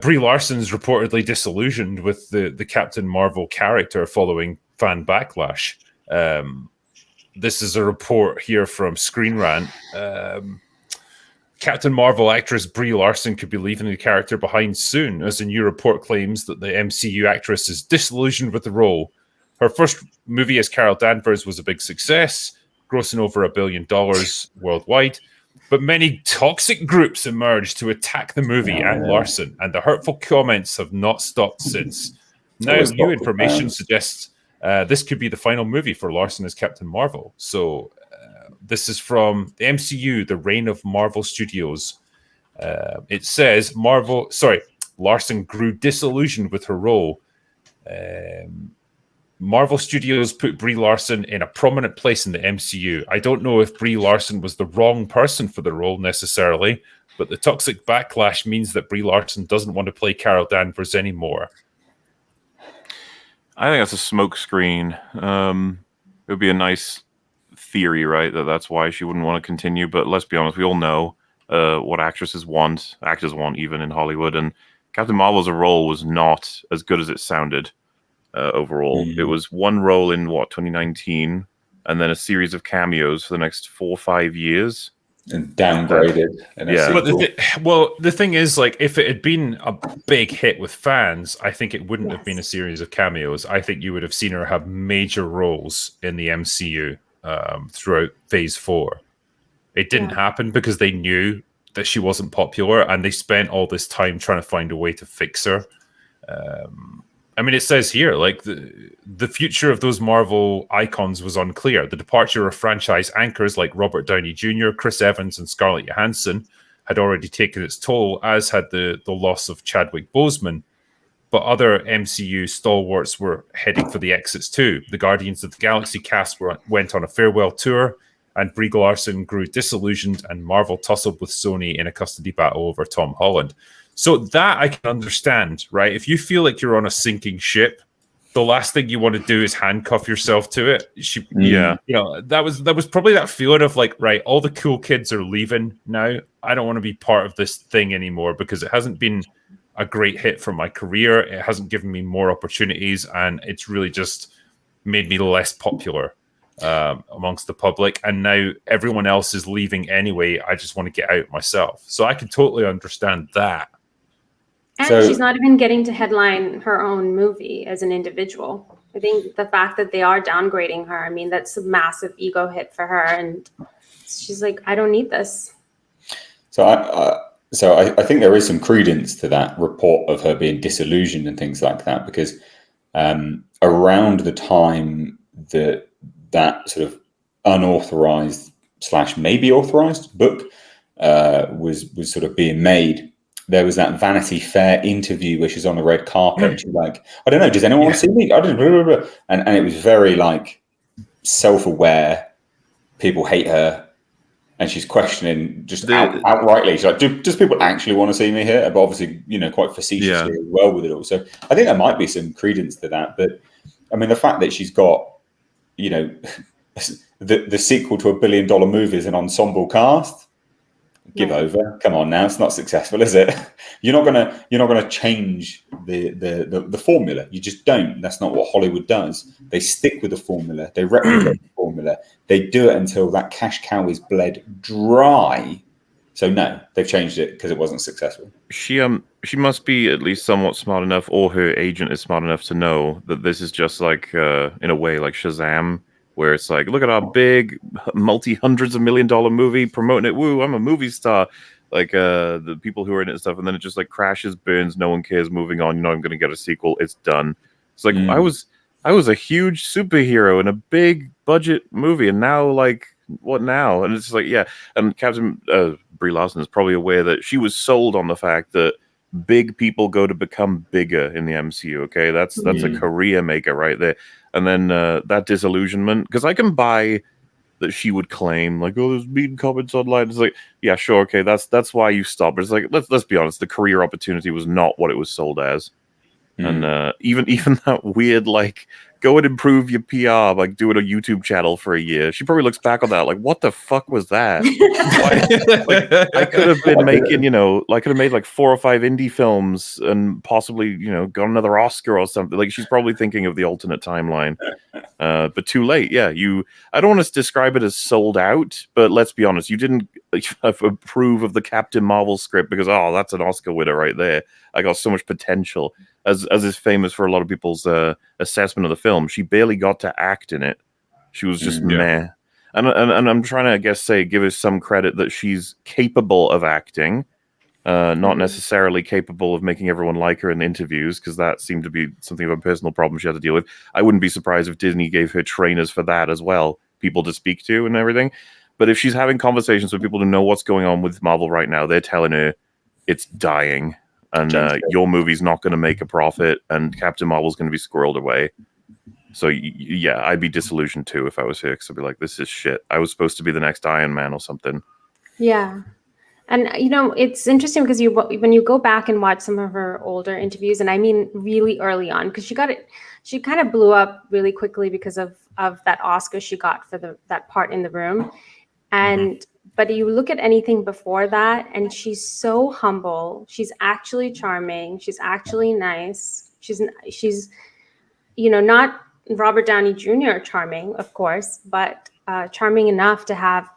Brie Larson's reportedly disillusioned with the Captain Marvel character following fan backlash. This is a report here from Screen Rant. Captain Marvel actress Brie Larson could be leaving the character behind soon, as a new report claims that the MCU actress is disillusioned with the role. Her first movie as Carol Danvers was a big success, grossing over $1 billion worldwide. But many toxic groups emerged to attack the movie and Larson, and the hurtful comments have not stopped since. Now, new information suggests this could be the final movie for Larson as Captain Marvel. So this is from the MCU, the Reign of Marvel Studios. It says Larson grew disillusioned with her role. Marvel Studios put Brie Larson in a prominent place in the MCU. I don't know if Brie Larson was the wrong person for the role necessarily, but the toxic backlash means that Brie Larson doesn't want to play Carol Danvers anymore. I think that's a smokescreen. It would be a nice theory, right? That's why she wouldn't want to continue. But let's be honest, we all know what actors want even in Hollywood. And Captain Marvel's role was not as good as it sounded. Overall, it was one role in 2019, and then a series of cameos for the next 4 or 5 years, and downgraded. But the thing is, like, if it had been a big hit with fans, I think it wouldn't have been a series of cameos. I think you would have seen her have major roles in the MCU throughout Phase 4. It didn't happen because they knew that she wasn't popular, and they spent all this time trying to find a way to fix her. I mean, it says here, like, the future of those Marvel icons was unclear. The departure of franchise anchors like Robert Downey Jr., Chris Evans, and Scarlett Johansson had already taken its toll, as had the loss of Chadwick Boseman. But other MCU stalwarts were heading for the exits too. The Guardians of the Galaxy cast went on a farewell tour, and Brie Larson grew disillusioned, and Marvel tussled with Sony in a custody battle over Tom Holland. So that I can understand, right? If you feel like you're on a sinking ship, the last thing you want to do is handcuff yourself to it. You know, that was probably that feeling of like, right, all the cool kids are leaving now. I don't want to be part of this thing anymore because it hasn't been a great hit for my career. It hasn't given me more opportunities, and it's really just made me less popular amongst the public. And now everyone else is leaving anyway. I just want to get out myself. So I can totally understand that. And she's not even getting to headline her own movie as an individual. I think the fact that they are downgrading her, I mean, that's a massive ego hit for her. And she's like, I don't need this. So I think there is some credence to that report of her being disillusioned and things like that, because around the time that sort of unauthorized / maybe authorized book was sort of being made, there was that Vanity Fair interview where she's on the red carpet and she's like, I don't know, does anyone want to see me? I don't know. And it was very like self-aware. People hate her. And she's questioning just outrightly. She's like, does people actually want to see me here? But obviously, you know, quite facetiously as well with it all. So I think there might be some credence to that. But I mean, the fact that she's got, you know, the sequel to $1 billion movie is an ensemble cast. Give over. Come on now. It's not successful, is it? You're not gonna change the formula. You just don't. That's not what Hollywood does. They stick with the formula. They replicate the formula. They do it until that cash cow is bled dry. So no, they've changed it because it wasn't successful. She must be at least somewhat smart enough, or her agent is smart enough to know that this is just like in a way like Shazam, where it's like, look at our big multi-hundreds of $1 million movie, promoting it. Woo, I'm a movie star. Like the people who are in it and stuff, and then it just like crashes, burns, no one cares, moving on. You know, I'm going to get a sequel. It's done. It's like I was a huge superhero in a big budget movie, and now like what now? And it's just like, yeah. And Captain Brie Larson is probably aware that she was sold on the fact that big people go to become bigger in the MCU. Okay, that's a career maker right there. And then that disillusionment, because I can buy that she would claim like, oh, there's mean comments online. It's like, yeah, sure, okay, that's why you stopped. But it's like, let's be honest, the career opportunity was not what it was sold as. And even that weird, like, go and improve your PR, like doing a YouTube channel for a year. She probably looks back on that like, what the fuck was that? Like, I could have been making, I could have made like 4 or 5 indie films and possibly, got another Oscar or something. Like, she's probably thinking of the alternate timeline. But too late. Yeah, I don't want to describe it as sold out, but let's be honest, you didn't approve of the Captain Marvel script because, that's an Oscar winner right there. I got so much potential. As is famous for a lot of people's assessment of the film, she barely got to act in it. She was just meh. And I'm trying to, I guess, give her some credit that she's capable of acting, not necessarily capable of making everyone like her in interviews, because that seemed to be something of a personal problem she had to deal with. I wouldn't be surprised if Disney gave her trainers for that as well, people to speak to and everything. But if she's having conversations with people who know what's going on with Marvel right now, they're telling her it's dying. And your movie's not going to make a profit, and Captain Marvel's going to be squirreled away. So, yeah, I'd be disillusioned too if I was here, because I'd be like, this is shit. I was supposed to be the next Iron Man or something. Yeah. And, it's interesting because when you go back and watch some of her older interviews, and I mean really early on, because she kind of blew up really quickly because of that Oscar she got for that part in The Room. And but you look at anything before that, and she's so humble. She's actually charming. She's actually nice. She's not Robert Downey Jr. charming, of course, but charming enough to have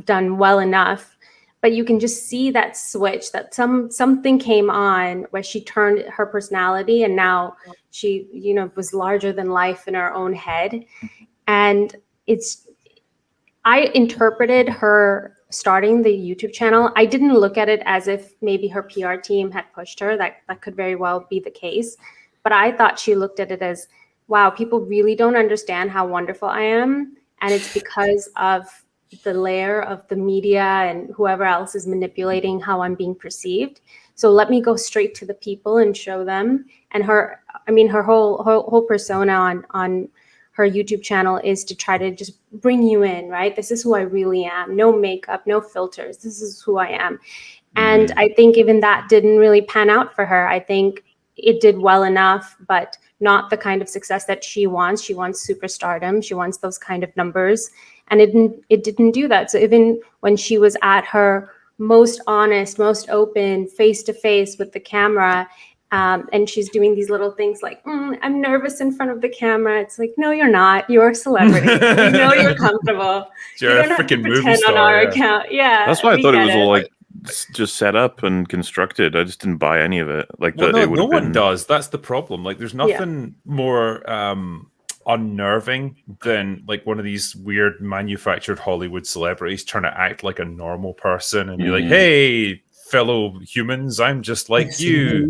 done well enough. But you can just see that switch, that something came on where she turned her personality, and now she, was larger than life in her own head. And I interpreted her starting the YouTube channel. I didn't look at it as if maybe her PR team had pushed her. That could very well be the case. But I thought she looked at it as, wow, people really don't understand how wonderful I am. And it's because of the layer of the media and whoever else is manipulating how I'm being perceived. So let me go straight to the people and show them. And her whole persona on her YouTube channel is to try to just bring you in, right? This is who I really am. No makeup, no filters. This is who I am. And I think even that didn't really pan out for her. I think it did well enough, but not the kind of success that she wants. She wants superstardom. She wants those kind of numbers. And it didn't do that. So even when she was at her most honest, most open, face-to-face with the camera, and she's doing these little things like, I'm nervous in front of the camera. It's like, no, you're not. You're a celebrity. You're comfortable. You're a freaking movie star. On our account. Yeah. That's why I thought it was all like just set up and constructed. I just didn't buy any of it. Like, no one does. That's the problem. Like, there's nothing more unnerving than like one of these weird manufactured Hollywood celebrities trying to act like a normal person and be like, hey, fellow humans, I'm just like you.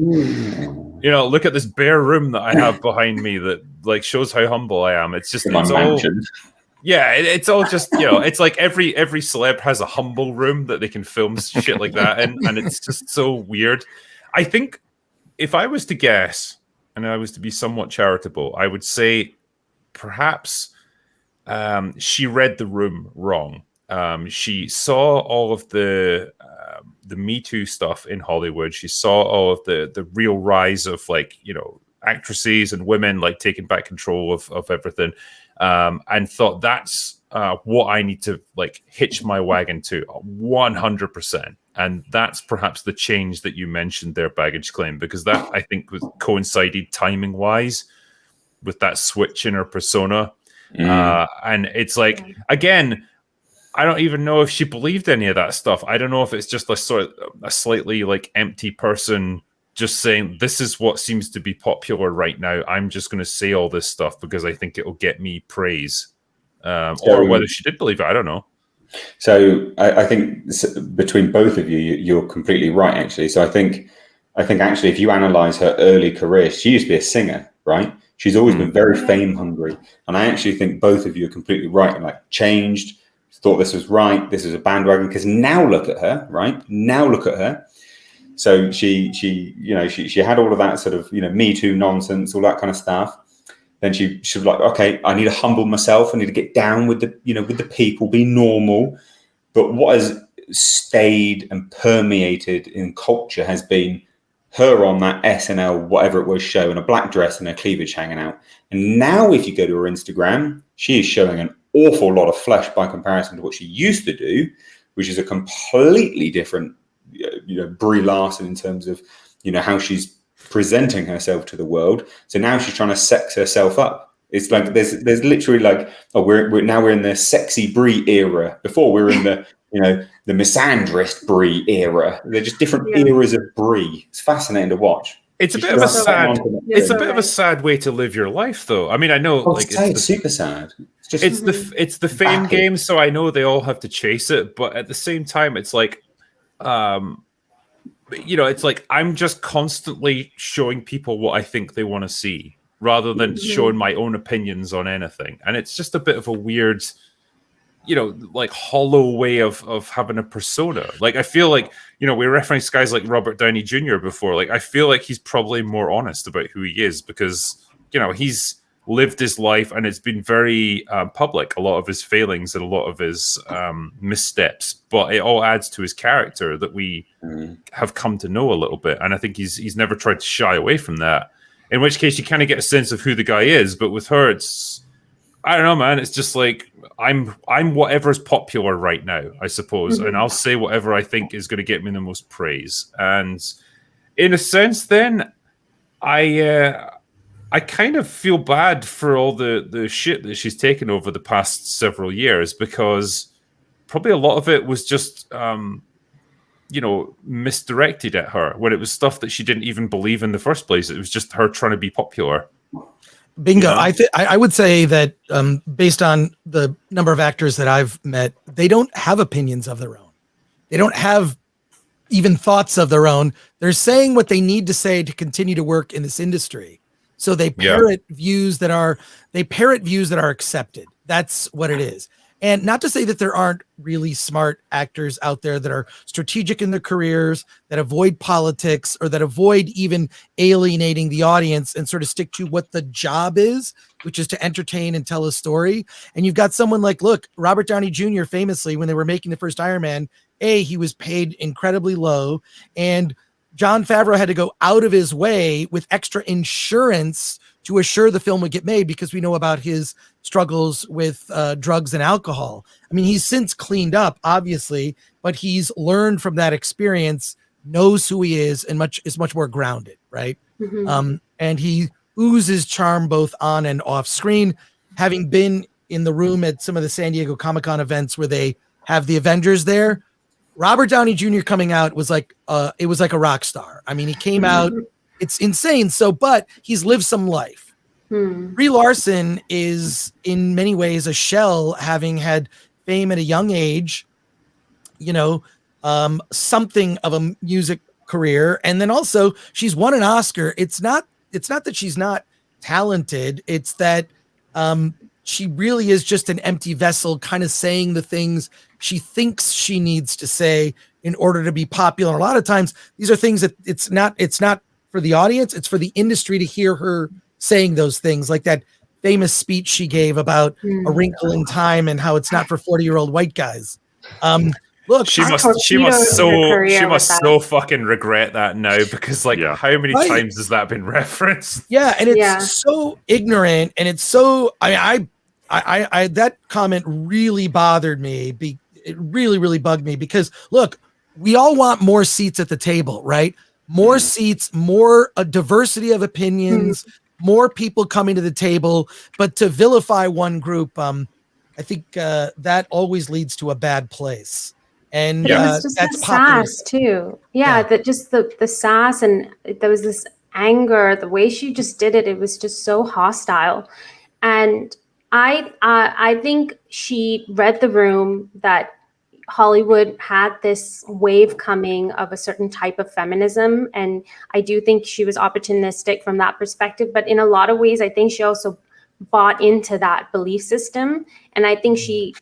Look at this bare room that I have behind me that like shows how humble I am. It's just it's all just it's like every celeb has a humble room that they can film shit like that in, and it's just so weird. I think if I was to guess and I was to be somewhat charitable, I would say perhaps she read the room wrong. She saw all of the Me Too stuff in Hollywood. She saw all of the real rise of actresses and women like taking back control of everything, and thought that's what I need to like hitch my wagon to 100%. And that's perhaps the change that you mentioned there, Baggage Claim, because that I think coincided timing wise with that switch in her persona. And it's like, again, I don't even know if she believed any of that stuff. I don't know if it's just a slightly like empty person just saying, this is what seems to be popular right now. I'm just going to say all this stuff because I think it'll get me praise. Or whether she did believe it, I don't know. So I think between both of you, you're completely right, actually. So I think actually, if you analyze her early career, she used to be a singer, right? She's always been very fame hungry. And I actually think both of you are completely right. And like changed, thought this was right. This is a bandwagon. Because now look at her, right? Now look at her. So she had all of that sort of, Me Too nonsense, all that kind of stuff. Then she was like, okay, I need to humble myself. I need to get down with the people, be normal. But what has stayed and permeated in culture has been her on that SNL, whatever it was, show in a black dress and her cleavage hanging out. And now if you go to her Instagram, she is showing an awful lot of flesh by comparison to what she used to do, which is a completely different, Brie Larson in terms of, how she's presenting herself to the world. So now she's trying to sex herself up. It's like there's literally like, oh, we're in the sexy Brie era. Before we were in the the misandrist Brie era. They're just different eras of Brie. It's fascinating to watch. It's a bit of a sad way to live your life, though. I mean, I know it's super sad. It's the fame game, so I know they all have to chase it, but at the same time, it's like, it's like I'm just constantly showing people what I think they want to see, rather than showing my own opinions on anything. And it's just a bit of a weird, like hollow way of having a persona. Like, I feel like, we referenced guys like Robert Downey Jr. before. Like, I feel like he's probably more honest about who he is because, he's lived his life and it's been very public, a lot of his failings and a lot of his missteps. But it all adds to his character that we have come to know a little bit. And I think he's never tried to shy away from that. In which case, you kind of get a sense of who the guy is. But with her, it's, I don't know, man. It's just like I'm whatever's popular right now, I suppose, and I'll say whatever I think is going to get me the most praise. And in a sense, then I kind of feel bad for all the shit that she's taken over the past several years, because probably a lot of it was just misdirected at her when it was stuff that she didn't even believe in the first place. It was just her trying to be popular. Bingo. I would say that based on the number of actors that I've met, they don't have opinions of their own. They don't have even thoughts of their own. They're saying what they need to say to continue to work in this industry. So they parrot views that are accepted. That's what it is. And not to say that there aren't really smart actors out there that are strategic in their careers, that avoid politics, or that avoid even alienating the audience and sort of stick to what the job is, which is to entertain and tell a story. And you've got someone like, look, Robert Downey Jr. famously, when they were making the first Iron Man, he was paid incredibly low, and Jon Favreau had to go out of his way with extra insurance to assure the film would get made, because we know about his struggles with drugs and alcohol. I mean, he's since cleaned up, obviously, but he's learned from that experience, knows who he is, and is much more grounded, right? And he oozes charm both on and off screen. Having been in the room at some of the San Diego Comic-Con events where they have the Avengers there, Robert Downey Jr. coming out was like it was like a rock star. I mean, he came out, it's insane. So, but he's lived some life. Brie Larson is in many ways a shell, having had fame at a young age, something of a music career. And then also she's won an Oscar. It's not that she's not talented. It's that she really is just an empty vessel, kind of saying the things she thinks she needs to say in order to be popular. And a lot of times these are things that it's not for the audience, it's for the industry to hear her saying those things, like that famous speech she gave about A Wrinkle in Time and how it's not for 40-year-old white guys. Look, she must so fucking regret that now, because how many times has that been referenced? Yeah, and it's so ignorant, and it's so I that comment really bothered me. It really, really bugged me, because look, we all want more seats at the table, right? More seats, more diversity of opinions, more people coming to the table. But to vilify one group, I think that always leads to a bad place. And it was just that's the sass too. That just the sass, and there was this anger, the way she just did it. It was just so hostile. And I think she read the room, that Hollywood had this wave coming of a certain type of feminism. And I do think she was opportunistic from that perspective. But in a lot of ways, I think she also bought into that belief system. And I think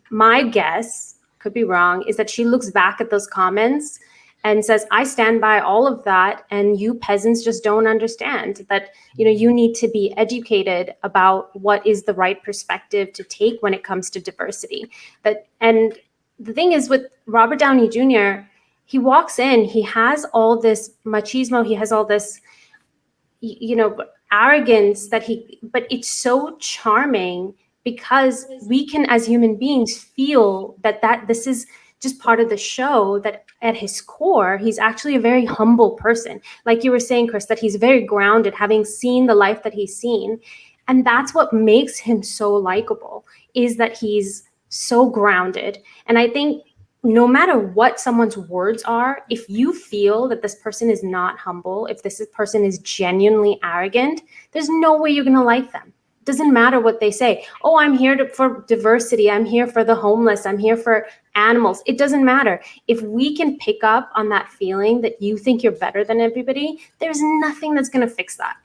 my guess, could be wrong, is that she looks back at those comments and says, I stand by all of that, and you peasants just don't understand that, you need to be educated about what is the right perspective to take when it comes to diversity. And the thing is, with Robert Downey Jr., he walks in, he has all this machismo, he has all this, arrogance but it's so charming because we can, as human beings, feel that this is just part of the show, that at his core, he's actually a very humble person. Like you were saying, Chris, that he's very grounded, having seen the life that he's seen. And that's what makes him so likable, is that he's so grounded. And I think no matter what someone's words are, if you feel that this person is not humble, if this person is genuinely arrogant, there's no way you're going to like them. Doesn't matter what they say. Oh, I'm here for diversity. I'm here for the homeless. I'm here for animals. It doesn't matter. If we can pick up on that feeling that you think you're better than everybody, there's nothing that's going to fix that.